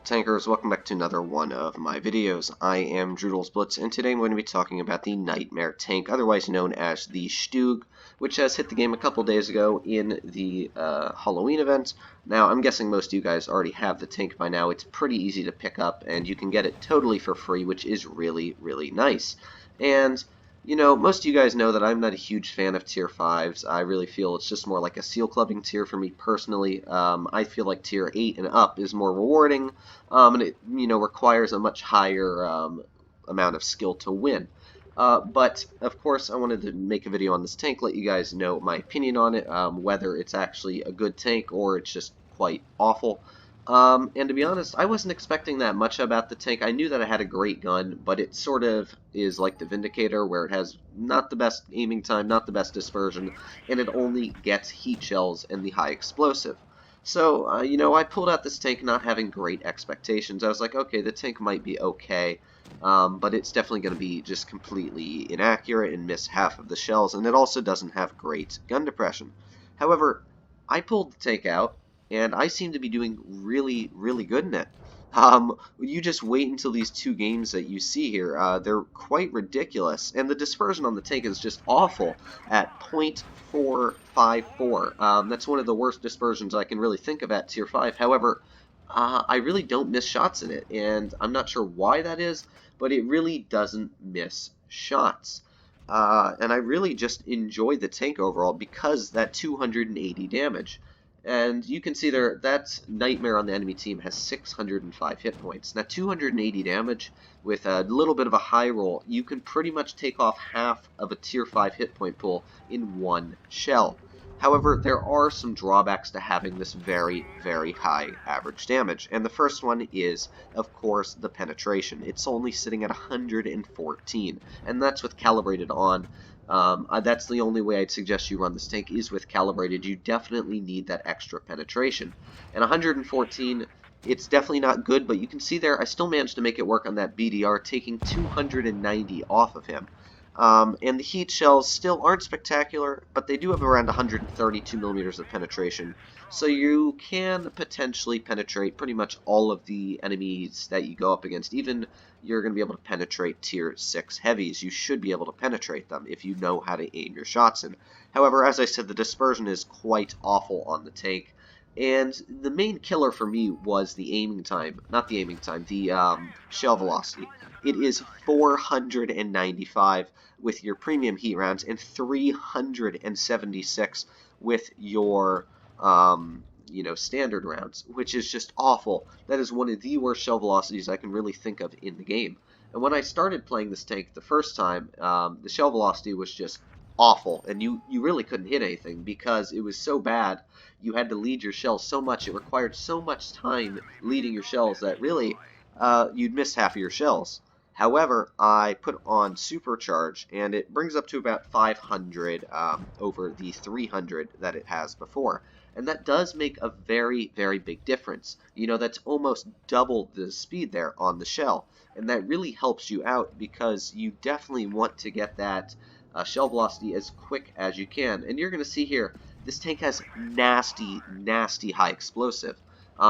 Tankers, welcome back to another one of my videos. I am Blitz, and today I'm going to be talking about the Nightmare tank, otherwise known as the Stug, which has hit the game a couple days ago in the Halloween event. Now, I'm guessing most of you guys already have the tank by now. It's pretty easy to pick up, and you can get it totally for free, which is really, really nice. And you know, most of you guys know that I'm not a huge fan of tier 5s. I really feel it's just more like a seal clubbing tier for me personally. I feel like tier 8 and up is more rewarding, and it, requires a much higher amount of skill to win. But, of course, I wanted to make a video on this tank, let you guys know my opinion on it, whether it's actually a good tank or it's just quite awful. And to be honest, I wasn't expecting that much about the tank. I knew that it had a great gun, but it sort of is like the Vindicator, where it has not the best aiming time, not the best dispersion, and it only gets heat shells and the high explosive. So, I pulled out this tank not having great expectations. I was like, okay, the tank might be okay, but it's definitely going to be just completely inaccurate and miss half of the shells, and it also doesn't have great gun depression. However, I pulled the tank out, and I seem to be doing really, really good in it. You just wait until these two games that you see here. They're quite ridiculous, and the dispersion on the tank is just awful at 0.454. That's one of the worst dispersions I can really think of at tier 5. However, I really don't miss shots in it, and I'm not sure why that is, but it really doesn't miss shots. And I really just enjoy the tank overall because that 280 damage. And you can see there, that Nightmare on the enemy team has 605 hit points. Now, 280 damage with a little bit of a high roll, you can pretty much take off half of a tier 5 hit point pool in one shell. However, there are some drawbacks to having this very, very high average damage. And the first one is, of course, the penetration. It's only sitting at 114, and that's with calibrated on. That's the only way I'd suggest you run this tank is with calibrated. You definitely need that extra penetration. And 114, it's definitely not good, but you can see there I still managed to make it work on that BDR, taking 290 off of him. And the heat shells still aren't spectacular, but they do have around 132 millimeters of penetration, so you can potentially penetrate pretty much all of the enemies that you go up against. Even you're going to be able to penetrate tier 6 heavies. You should be able to penetrate them if you know how to aim your shots in. However, as I said, the dispersion is quite awful on the tank. And the main killer for me was the aiming time, not the aiming time, the shell velocity. It is 495 with your premium heat rounds and 376 with your standard rounds, which is just awful. That is one of the worst shell velocities I can really think of in the game. And when I started playing this tank the first time, the shell velocity was just awful, and you really couldn't hit anything because it was so bad. You had to lead your shells so much, it required so much time leading your shells that really you'd miss half of your shells. However, I put on Supercharge, and it brings up to about 500 over the 300 that it has before. And that does make a very, very big difference. You know, that's almost double the speed there on the shell. And that really helps you out because you definitely want to get that shell velocity as quick as you can. And you're going to see here, this tank has nasty, nasty high explosive.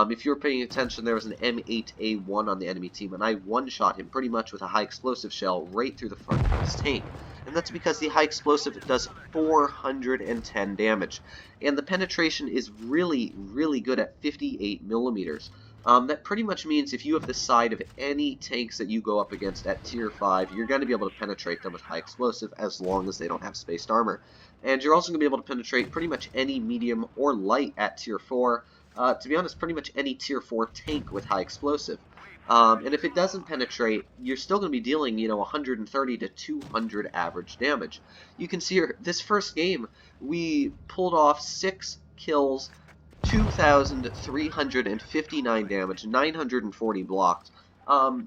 If you're paying attention, there was an M8A1 on the enemy team, and I one-shot him pretty much with a high explosive shell right through the front of his tank. And that's because the high explosive does 410 damage. And the penetration is really, really good at 58 millimeters. That pretty much means if you have the side of any tanks that you go up against at tier 5, you're going to be able to penetrate them with high explosive as long as they don't have spaced armor. And you're also going to be able to penetrate pretty much any medium or light at tier 4. To be honest, pretty much any tier 4 tank with high explosive. And if it doesn't penetrate, you're still going to be dealing, 130 to 200 average damage. You can see here, this first game, we pulled off 6 kills, 2,359 damage, 940 blocked.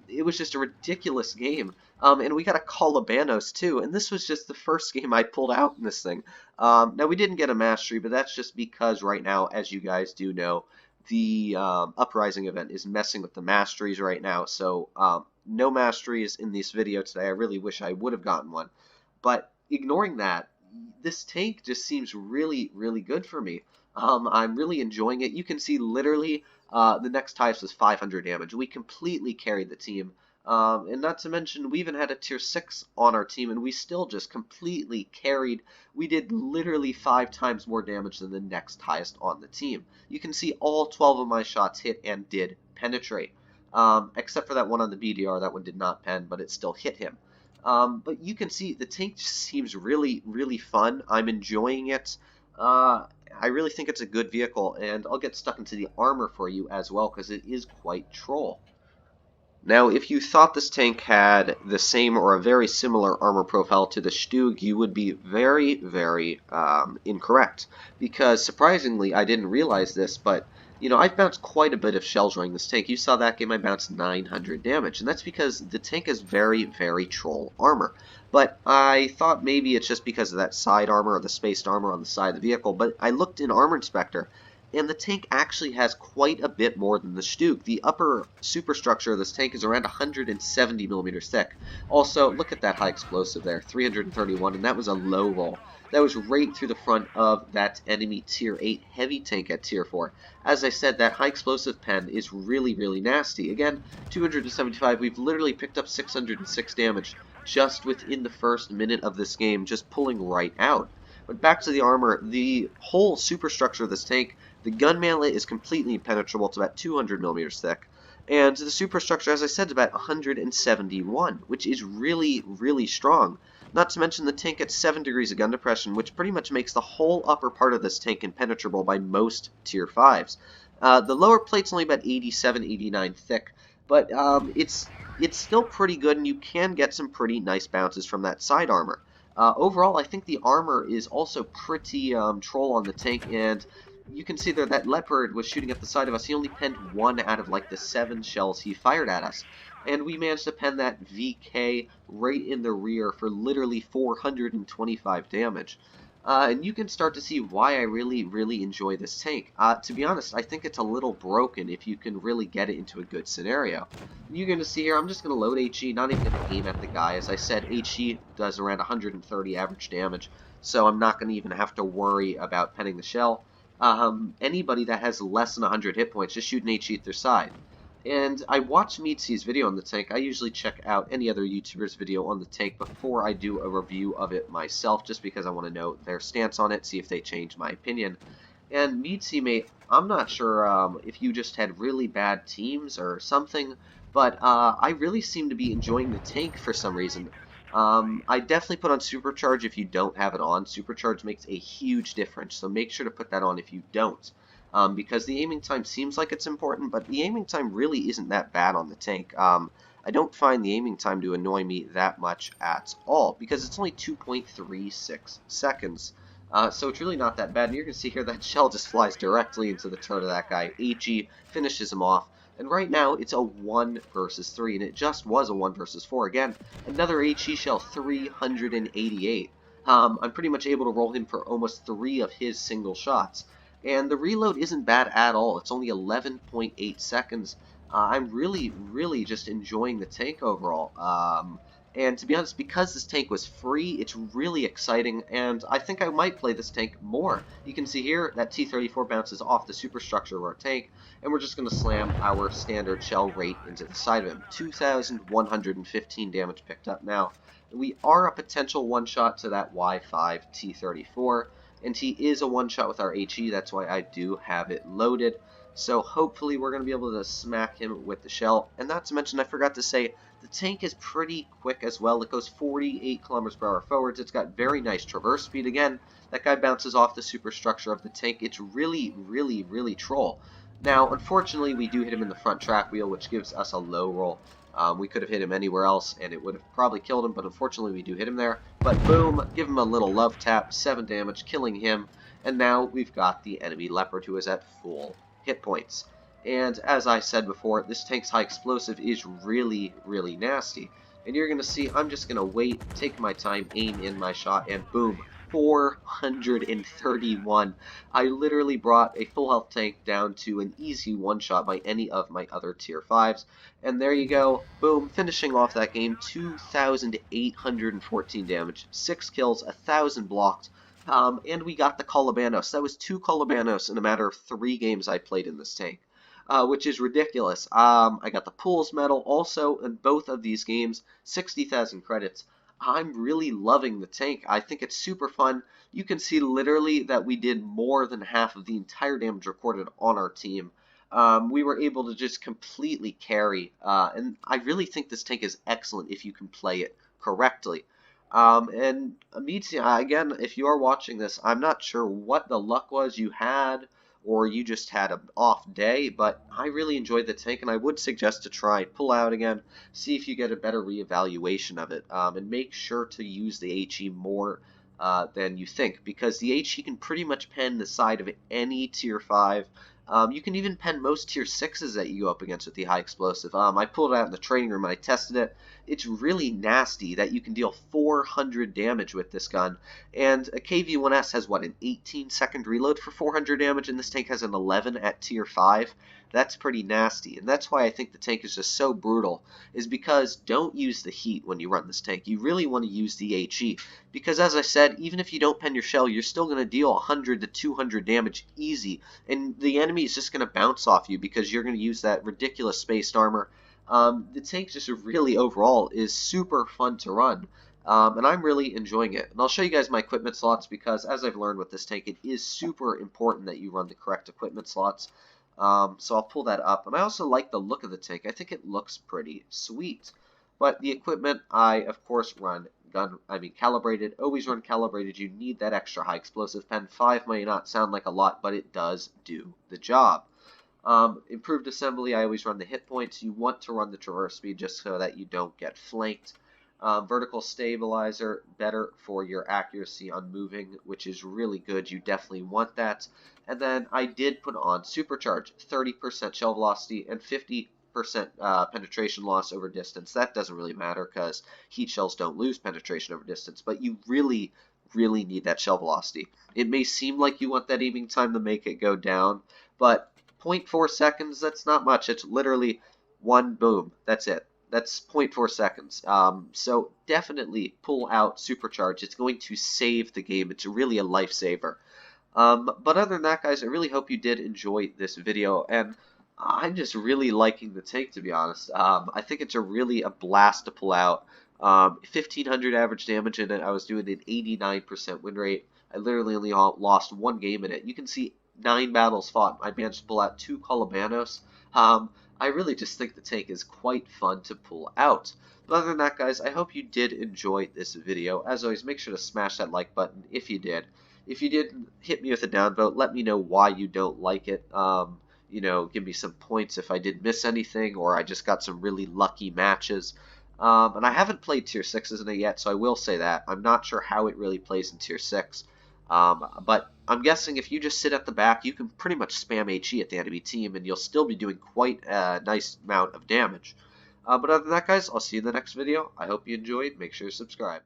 It was just a ridiculous game. And we got a Colabanos too, and this was just the first game I pulled out in this thing. Now, we didn't get a mastery, but that's just because right now, as you guys do know, the Uprising event is messing with the masteries right now, so no masteries in this video today. I really wish I would have gotten one. But ignoring that, this tank just seems really, really good for me. I'm really enjoying it. You can see literally The next highest was 500 damage. We completely carried the team. And not to mention, we even had a tier 6 on our team, and we still just completely carried. We did literally 5 times more damage than the next highest on the team. You can see all 12 of my shots hit and did penetrate. Except for that one on the BDR. That one did not pen, but it still hit him. But you can see the tank just seems really, really fun. I'm enjoying it. I really think it's a good vehicle, and I'll get stuck into the armor for you as well, because it is quite troll. Now, if you thought this tank had the same or a very similar armor profile to the Stug, you would be very, very incorrect. Because, surprisingly, I didn't realize this, but, you know, I've bounced quite a bit of shells running this tank. You saw that game I bounced 900 damage, and that's because the tank is very, very troll armor. But I thought maybe it's just because of that side armor or the spaced armor on the side of the vehicle, but I looked in Armor Inspector, and the tank actually has quite a bit more than the Stug. The upper superstructure of this tank is around 170 millimeters thick. Also, look at that high explosive there, 331, and that was a low roll. That was right through the front of that enemy tier 8 heavy tank at tier 4. As I said, that high explosive pen is really, really nasty. Again, 275, we've literally picked up 606 damage just within the first minute of this game, just pulling right out. But back to the armor, the whole superstructure of this tank, the gun manlet is completely impenetrable. It's about 200 millimeters thick. And the superstructure, as I said, is about 171, which is really, really strong. Not to mention the tank at 7 degrees of gun depression, which pretty much makes the whole upper part of this tank impenetrable by most tier 5s. The lower plate's only about 87, 89 thick, but it's still pretty good, and you can get some pretty nice bounces from that side armor. Overall, I think the armor is also pretty troll on the tank, and you can see there that leopard was shooting at the side of us. He only penned 1 out of like the 7 shells he fired at us. And we managed to pen that VK right in the rear for literally 425 damage. And you can start to see why I really, really enjoy this tank. To be honest, I think it's a little broken if you can really get it into a good scenario. You're going to see here, I'm just going to load HE, not even going to aim at the guy. As I said, HE does around 130 average damage, so I'm not going to even have to worry about penning the shell. Anybody that has less than 100 hit points, just shoot an HE at their side. And I watched Meadsy's video on the tank. I usually check out any other YouTuber's video on the tank before I do a review of it myself, just because I want to know their stance on it, see if they change my opinion. And Meadsy, mate, I'm not sure if you just had really bad teams or something, but I really seem to be enjoying the tank for some reason. I definitely put on Supercharge if you don't have it on. Supercharge makes a huge difference, so make sure to put that on if you don't. Because the aiming time seems like it's important, but the aiming time really isn't that bad on the tank. I don't find the aiming time to annoy me that much at all, because it's only 2.36 seconds. So it's really not that bad. And you're going to see here that shell just flies directly into the turret of that guy. HE finishes him off. And right now, it's a 1 versus 3, and it just was a 1 versus 4. Again, another HE shell, 388. I'm pretty much able to roll him for almost 3 of his single shots. And the reload isn't bad at all. It's only 11.8 seconds. I'm really, really just enjoying the tank overall. And to be honest, because this tank was free, it's really exciting, and I think I might play this tank more. You can see here that T-34 bounces off the superstructure of our tank, and we're just going to slam our standard shell right into the side of him. 2,115 damage picked up now. We are a potential one-shot to that Y5 T-34, and he is a one-shot with our HE, that's why I do have it loaded. So hopefully we're going to be able to smack him with the shell. And not to mention, I forgot to say, the tank is pretty quick as well. It goes 48 kilometers per hour forwards. It's got very nice traverse speed. Again, that guy bounces off the superstructure of the tank. It's really, really, really troll. Now, unfortunately, we do hit him in the front track wheel, which gives us a low roll. We could have hit him anywhere else, and it would have probably killed him, but unfortunately we do hit him there. But boom, give him a little love tap, 7 damage, killing him. And now we've got the enemy leopard, who is at full hit points. And as I said before, this tank's high explosive is really, really nasty. And you're going to see, I'm just going to wait, take my time, aim in my shot, and boom, 431. I literally brought a full health tank down to an easy one-shot by any of my other tier 5s. And there you go, boom, finishing off that game, 2,814 damage, 6 kills, 1,000 blocked. And we got the Colabanos. That was 2 Colabanos in a matter of 3 games I played in this tank. which is ridiculous. I got the Pools medal also in both of these games, 60,000 credits. I'm really loving the tank. I think it's super fun. You can see literally that we did more than half of the entire damage recorded on our team. We were able to just completely carry, and I really think this tank is excellent if you can play it correctly. And Amitsi, again, if you are watching this, I'm not sure what the luck was you had, or you just had an off day, but I really enjoyed the tank, and I would suggest to try pull out again, see if you get a better reevaluation of it, and make sure to use the HE more than you think, because the HE can pretty much pen the side of any tier 5. You can even pen most tier 6s that you go up against with the high explosive. I pulled it out in the training room and I tested it. It's really nasty that you can deal 400 damage with this gun. And a KV-1S has, what, an 18-second reload for 400 damage, and this tank has an 11 at tier 5. That's pretty nasty, and that's why I think the tank is just so brutal, is because don't use the heat when you run this tank. You really want to use the HE, because as I said, even if you don't pen your shell, you're still going to deal 100 to 200 damage easy, and the enemy is just going to bounce off you because you're going to use that ridiculous spaced armor. The tank just really overall is super fun to run. And I'm really enjoying it. And I'll show you guys my equipment slots because, as I've learned with this tank, it is super important that you run the correct equipment slots. So I'll pull that up. And I also like the look of the tank. I think it looks pretty sweet. But the equipment, I, of course, run calibrated. Always run calibrated. You need that extra high explosive pen. 5 may not sound like a lot, but it does do the job. Improved assembly, I always run the hit points. You want to run the traverse speed just so that you don't get flanked. Vertical stabilizer, better for your accuracy on moving, which is really good. You definitely want that. And then I did put on supercharge, 30% shell velocity and 50% penetration loss over distance. That doesn't really matter because heat shells don't lose penetration over distance, but you really need that shell velocity. It may seem like you want that aiming time to make it go down, but 0.4 seconds, that's not much. It's literally one boom. That's it. That's 0.4 seconds. So definitely pull out supercharge. It's going to save the game. It's really a lifesaver. But other than that, guys, I really hope you did enjoy this video, and I'm just really liking the tank, to be honest. I think it's really a blast to pull out. 1500 average damage in it. I was doing an 89% win rate. I literally only lost one game in it. You can see 9 battles fought. I managed to pull out 2 Colabanos. I really just think the tank is quite fun to pull out. But other than that, guys, I hope you did enjoy this video. As always, make sure to smash that like button if you did. If you didn't, hit me with a downvote. Let me know why you don't like it. You know, give me some points if I did miss anything or I just got some really lucky matches. And I haven't played Tier 6s in it yet, so I will say that. I'm not sure how it really plays in Tier 6. But I'm guessing if you just sit at the back, you can pretty much spam HE at the enemy team, and you'll still be doing quite a nice amount of damage. But other than that, guys, I'll see you in the next video. I hope you enjoyed. Make sure to subscribe.